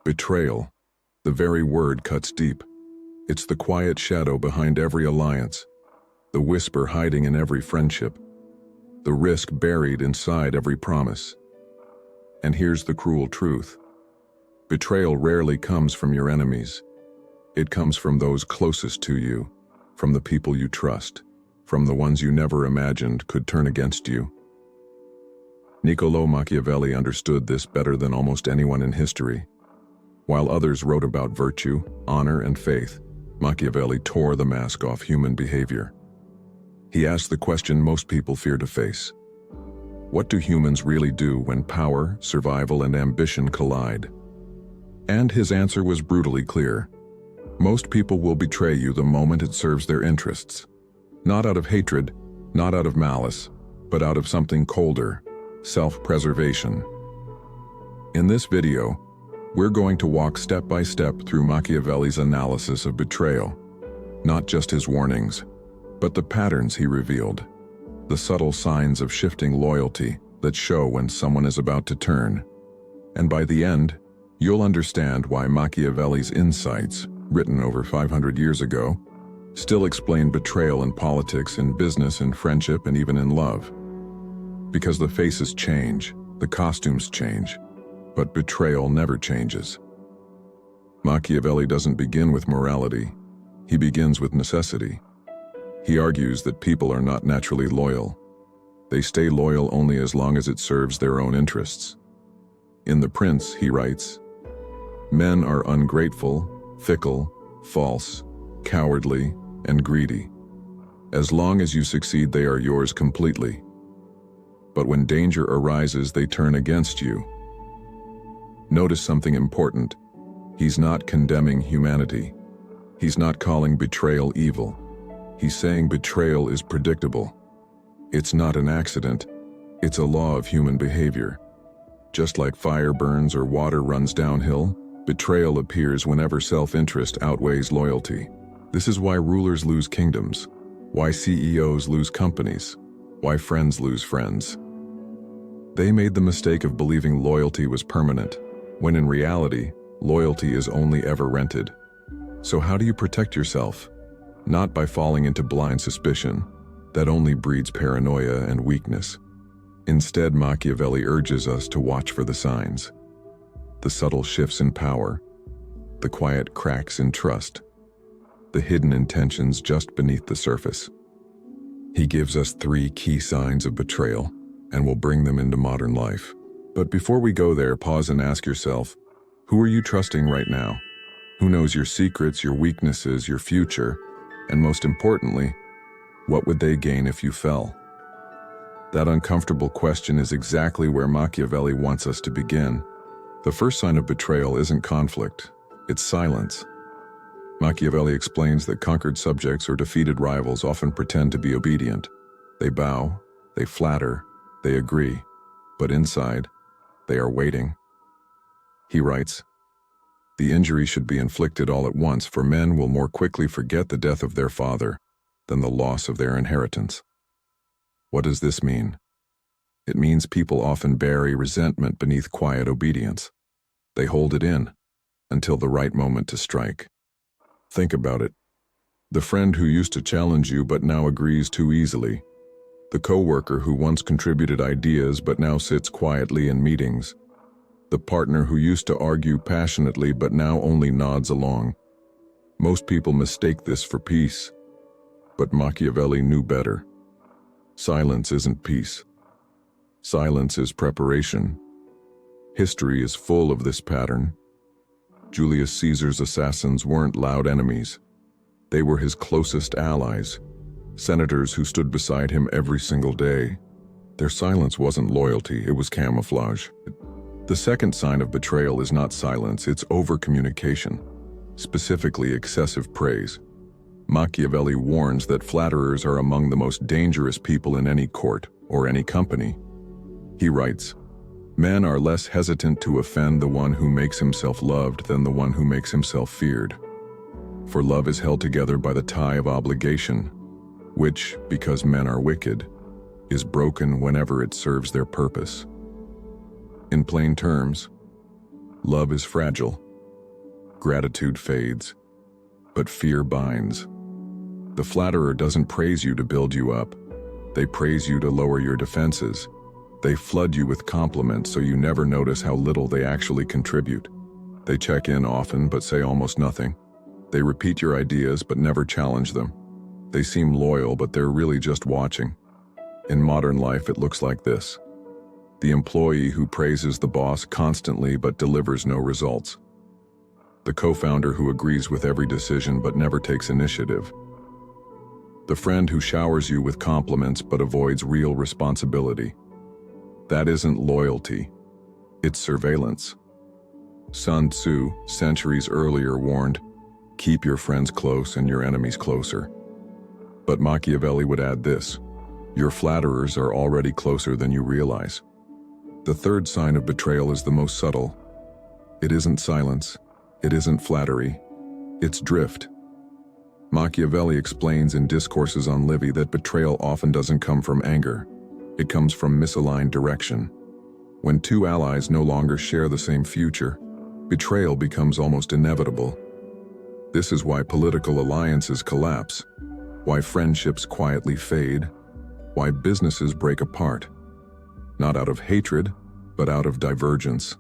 Betrayal. The very word cuts deep. It's the quiet shadow behind every alliance, the whisper hiding in every friendship, the risk buried inside every promise. And here's the cruel truth. Betrayal rarely comes from your enemies. It comes from those closest to you, from the people you trust, from the ones you never imagined could turn against you. Niccolò Machiavelli understood this better than almost anyone in history. While others wrote about virtue, honor, and faith, Machiavelli tore the mask off human behavior. He asked the question most people fear to face. What do humans really do when power, survival, and ambition collide? And his answer was brutally clear. Most people will betray you the moment it serves their interests. Not out of hatred, not out of malice, but out of something colder, self-preservation. In this video, we're going to walk step by step through Machiavelli's analysis of betrayal. Not just his warnings, but the patterns he revealed. The subtle signs of shifting loyalty that show when someone is about to turn. And by the end, you'll understand why Machiavelli's insights, written over 500 years ago, still explain betrayal in politics, in business, in friendship, and even in love. Because the faces change, the costumes change, but betrayal never changes. Machiavelli doesn't begin with morality. He begins with necessity. He argues that people are not naturally loyal. They stay loyal only as long as it serves their own interests. In The Prince, he writes, "Men are ungrateful, fickle, false, cowardly, and greedy. As long as you succeed, they are yours completely. But when danger arises, they turn against you." Notice something important. He's not condemning humanity. He's not calling betrayal evil. He's saying betrayal is predictable. It's not an accident. It's a law of human behavior. Just like fire burns or water runs downhill, betrayal appears whenever self-interest outweighs loyalty. This is why rulers lose kingdoms, why CEOs lose companies, why friends lose friends. They made the mistake of believing loyalty was permanent, when in reality, loyalty is only ever rented. So how do you protect yourself? Not by falling into blind suspicion. That only breeds paranoia and weakness. Instead, Machiavelli urges us to watch for the signs. The subtle shifts in power, the quiet cracks in trust, the hidden intentions just beneath the surface. He gives us 3 key signs of betrayal, and will bring them into modern life. But before we go there, pause and ask yourself, who are you trusting right now? Who knows your secrets, your weaknesses, your future? And most importantly, what would they gain if you fell? That uncomfortable question is exactly where Machiavelli wants us to begin. The first sign of betrayal isn't conflict, it's silence. Machiavelli explains that conquered subjects or defeated rivals often pretend to be obedient. They bow, they flatter, they agree, but inside, they are waiting. He writes, "The injury should be inflicted all at once, for men will more quickly forget the death of their father than the loss of their inheritance." What does this mean? It means people often bury resentment beneath quiet obedience. They hold it in until the right moment to strike. Think about it. The friend who used to challenge you but now agrees too easily. The coworker who once contributed ideas but now sits quietly in meetings. The partner who used to argue passionately but now only nods along. Most people mistake this for peace, but Machiavelli knew better. Silence isn't peace. Silence is preparation. History is full of this pattern. Julius Caesar's assassins weren't loud enemies. They were his closest allies, senators who stood beside him every single day. Their silence wasn't loyalty, it was camouflage. The second sign of betrayal is not silence, it's over-communication, specifically excessive praise. Machiavelli warns that flatterers are among the most dangerous people in any court or any company. He writes, "Men are less hesitant to offend the one who makes himself loved than the one who makes himself feared. For love is held together by the tie of obligation, which, because men are wicked, is broken whenever it serves their purpose." In plain terms, love is fragile. Gratitude fades, but fear binds. The flatterer doesn't praise you to build you up. They praise you to lower your defenses. They flood you with compliments so you never notice how little they actually contribute. They check in often but say almost nothing. They repeat your ideas but never challenge them. They seem loyal but they're really just watching. In modern life, it looks like this: the employee who praises the boss constantly but delivers no results. The co-founder who agrees with every decision but never takes initiative. The friend who showers you with compliments but avoids real responsibility. That isn't loyalty, it's surveillance. Sun Tzu, centuries earlier, warned, "Keep your friends close and your enemies closer." But Machiavelli would add this: your flatterers are already closer than you realize. The third sign of betrayal is the most subtle. It isn't silence, it isn't flattery, it's drift. Machiavelli explains in Discourses on Livy that betrayal often doesn't come from anger. It comes from misaligned direction. When two allies no longer share the same future, betrayal becomes almost inevitable. This is why political alliances collapse, why friendships quietly fade, why businesses break apart. Not out of hatred, but out of divergence.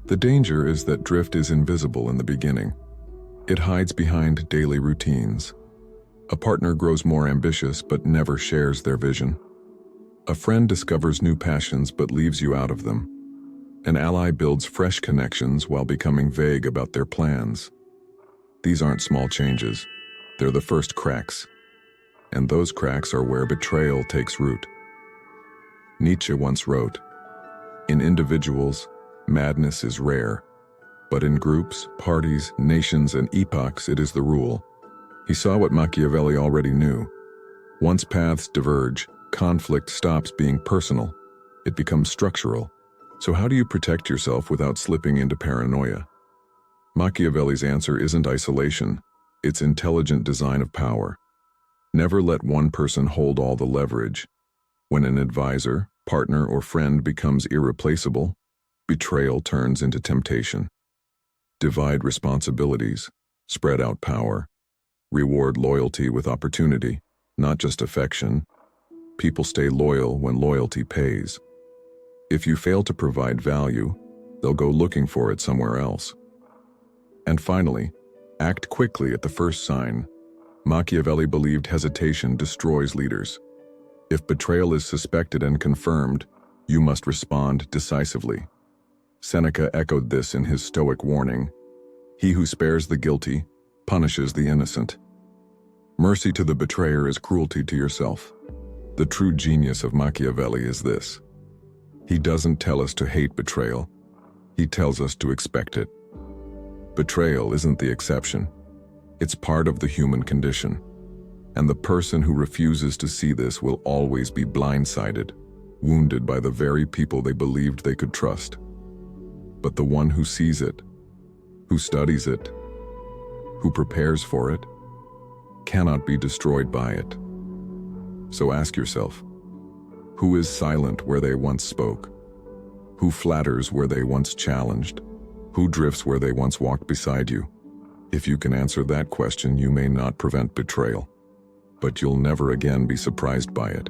The danger is that drift is invisible in the beginning. It hides behind daily routines. A partner grows more ambitious but never shares their vision. A friend discovers new passions but leaves you out of them. An ally builds fresh connections while becoming vague about their plans. These aren't small changes. They're the first cracks. And those cracks are where betrayal takes root. Nietzsche once wrote, "In individuals, madness is rare, but in groups, parties, nations, and epochs it is the rule." He saw what Machiavelli already knew. Once paths diverge, conflict stops being personal. It becomes structural. So how do you protect yourself without slipping into paranoia? Machiavelli's answer isn't isolation, it's intelligent design of power. Never let one person hold all the leverage. When an advisor, partner, or friend becomes irreplaceable, betrayal turns into temptation. Divide responsibilities, spread out power, reward loyalty with opportunity, not just affection. People stay loyal when loyalty pays. If you fail to provide value, they'll go looking for it somewhere else. And finally, act quickly at the first sign. Machiavelli believed hesitation destroys leaders. If betrayal is suspected and confirmed, you must respond decisively. Seneca echoed this in his Stoic warning, "He who spares the guilty punishes the innocent." Mercy to the betrayer is cruelty to yourself. The true genius of Machiavelli is this: he doesn't tell us to hate betrayal, he tells us to expect it. Betrayal isn't the exception. It's part of the human condition. And the person who refuses to see this will always be blindsided, wounded by the very people they believed they could trust. But the one who sees it, who studies it, who prepares for it, cannot be destroyed by it. So ask yourself, who is silent where they once spoke? Who flatters where they once challenged? Who drifts where they once walked beside you? If you can answer that question, you may not prevent betrayal, but you'll never again be surprised by it.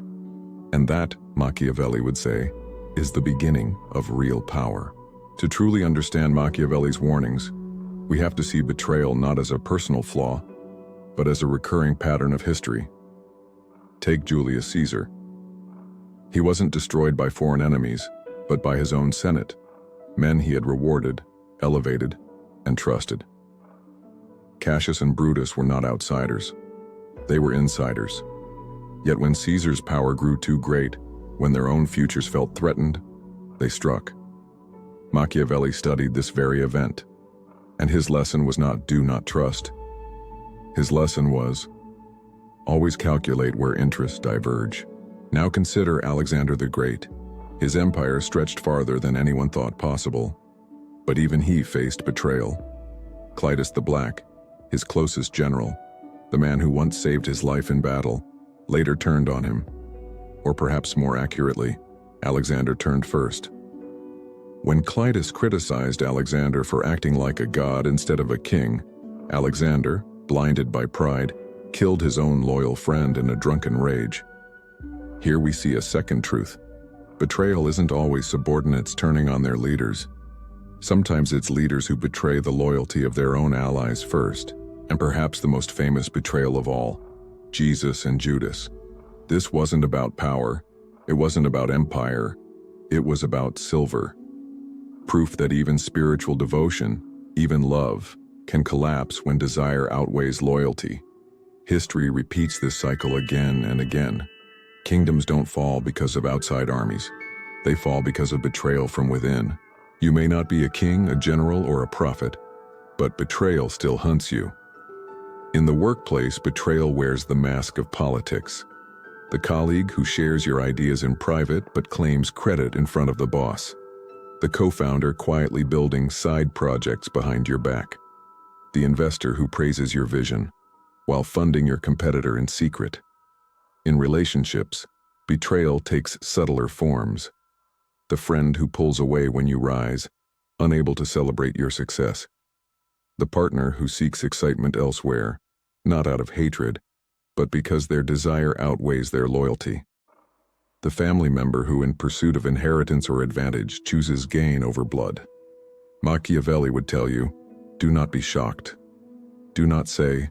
And that, Machiavelli would say, is the beginning of real power. To truly understand Machiavelli's warnings, we have to see betrayal not as a personal flaw, but as a recurring pattern of history. Take Julius Caesar. He wasn't destroyed by foreign enemies, but by his own Senate, men he had rewarded, elevated, and trusted. Cassius and Brutus were not outsiders. They were insiders. Yet when Caesar's power grew too great, when their own futures felt threatened, they struck. Machiavelli studied this very event, and his lesson was not do not trust. His lesson was, always calculate where interests diverge. Now consider Alexander the Great. His empire stretched farther than anyone thought possible, but even he faced betrayal. Clitus the Black, his closest general, the man who once saved his life in battle, later turned on him. Or perhaps more accurately, Alexander turned first. When Clitus criticized Alexander for acting like a god instead of a king, Alexander, blinded by pride, killed his own loyal friend in a drunken rage. Here we see a second truth. Betrayal isn't always subordinates turning on their leaders. Sometimes it's leaders who betray the loyalty of their own allies first, and perhaps the most famous betrayal of all, Jesus and Judas. This wasn't about power, it wasn't about empire, it was about silver. Proof that even spiritual devotion, even love, can collapse when desire outweighs loyalty. History repeats this cycle again and again. Kingdoms don't fall because of outside armies. They fall because of betrayal from within. You may not be a king, a general, or a prophet, but betrayal still hunts you. In the workplace, betrayal wears the mask of politics. The colleague who shares your ideas in private but claims credit in front of the boss. The co-founder quietly building side projects behind your back. The investor who praises your vision while funding your competitor in secret. In relationships, betrayal takes subtler forms. The friend who pulls away when you rise, unable to celebrate your success. The partner who seeks excitement elsewhere, not out of hatred, but because their desire outweighs their loyalty. The family member who, in pursuit of inheritance or advantage, chooses gain over blood. Machiavelli would tell you, do not be shocked. Do not say,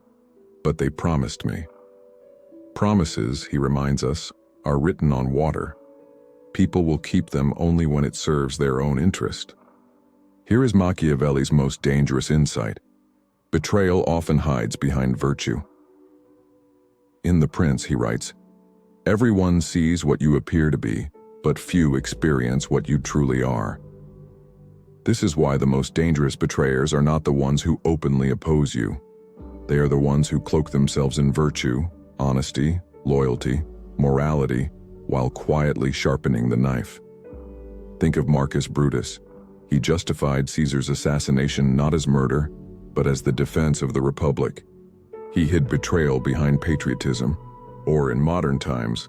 but they promised me. Promises, he reminds us, are written on water. People will keep them only when it serves their own interest. Here is Machiavelli's most dangerous insight. Betrayal often hides behind virtue. In The Prince, he writes, "Everyone sees what you appear to be, but few experience what you truly are." This is why the most dangerous betrayers are not the ones who openly oppose you. They are the ones who cloak themselves in virtue, honesty, loyalty, morality, while quietly sharpening the knife. Think of Marcus Brutus. He justified Caesar's assassination not as murder, but as the defense of the Republic. He hid betrayal behind patriotism, or in modern times,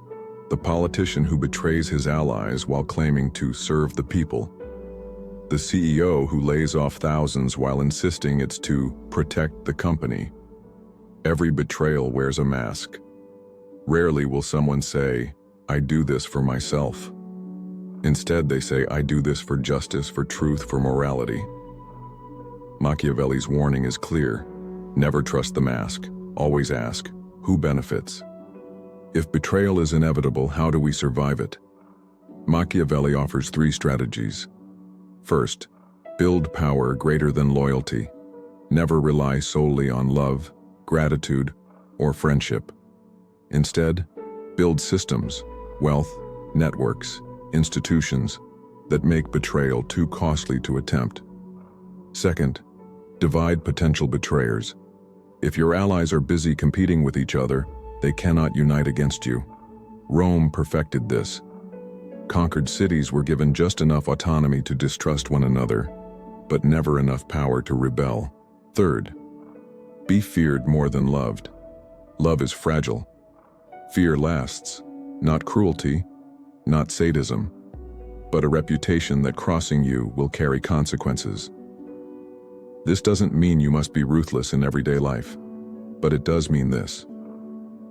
the politician who betrays his allies while claiming to serve the people. The CEO who lays off thousands while insisting it's to protect the company. Every betrayal wears a mask. Rarely will someone say, "I do this for myself." Instead, they say, "I do this for justice, for truth, for morality." Machiavelli's warning is clear. Never trust the mask. Always ask, who benefits? If betrayal is inevitable, how do we survive it? Machiavelli offers 3 strategies. First, build power greater than loyalty. Never rely solely on love, gratitude, or friendship. Instead, build systems, wealth, networks, institutions that make betrayal too costly to attempt. Second, divide potential betrayers. If your allies are busy competing with each other, they cannot unite against you. Rome perfected this. Conquered cities were given just enough autonomy to distrust one another, but never enough power to rebel. Third, be feared more than loved. Love is fragile. Fear lasts, not cruelty, not sadism, but a reputation that crossing you will carry consequences. This doesn't mean you must be ruthless in everyday life, but it does mean this.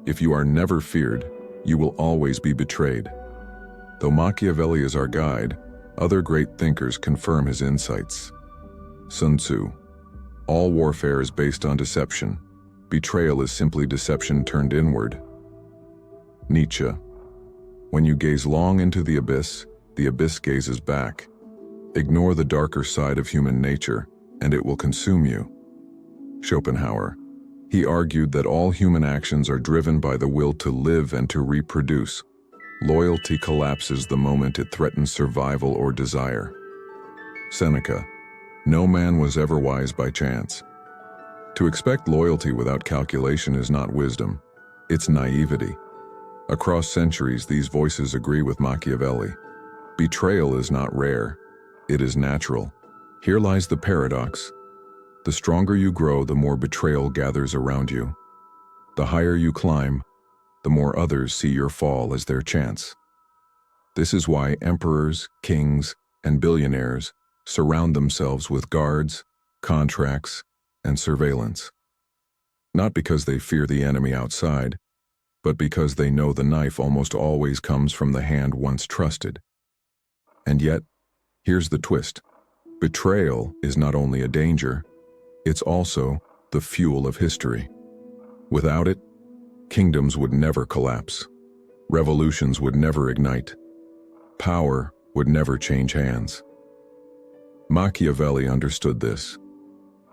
If you are never feared, you will always be betrayed. Though Machiavelli is our guide, other great thinkers confirm his insights. Sun Tzu, all warfare is based on deception. Betrayal is simply deception turned inward. Nietzsche, when you gaze long into the abyss gazes back. Ignore the darker side of human nature, and it will consume you. Schopenhauer, he argued that all human actions are driven by the will to live and to reproduce. Loyalty collapses the moment it threatens survival or desire. Seneca, no man was ever wise by chance. To expect loyalty without calculation is not wisdom, it's naivety. Across centuries, these voices agree with Machiavelli. Betrayal is not rare, it is natural. Here lies the paradox. The stronger you grow, the more betrayal gathers around you. The higher you climb, the more others see your fall as their chance. This is why emperors, kings, and billionaires surround themselves with guards, contracts, and surveillance. Not because they fear the enemy outside, but because they know the knife almost always comes from the hand once trusted. And yet, here's the twist. Betrayal is not only a danger, it's also the fuel of history. Without it, kingdoms would never collapse. Revolutions would never ignite. Power would never change hands. Machiavelli understood this.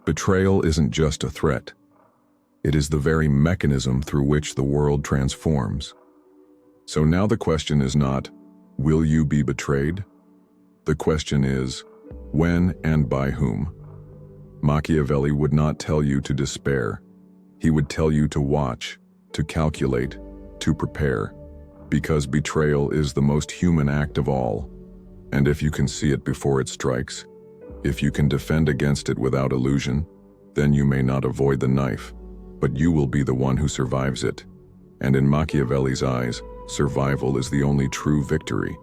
Betrayal isn't just a threat. It is the very mechanism through which the world transforms. So now the question is not, will you be betrayed? The question is, when and by whom? Machiavelli would not tell you to despair. He would tell you to watch, to calculate, to prepare, because betrayal is the most human act of all. And if you can see it before it strikes, if you can defend against it without illusion, then you may not avoid the knife, but you will be the one who survives it. And in Machiavelli's eyes, survival is the only true victory.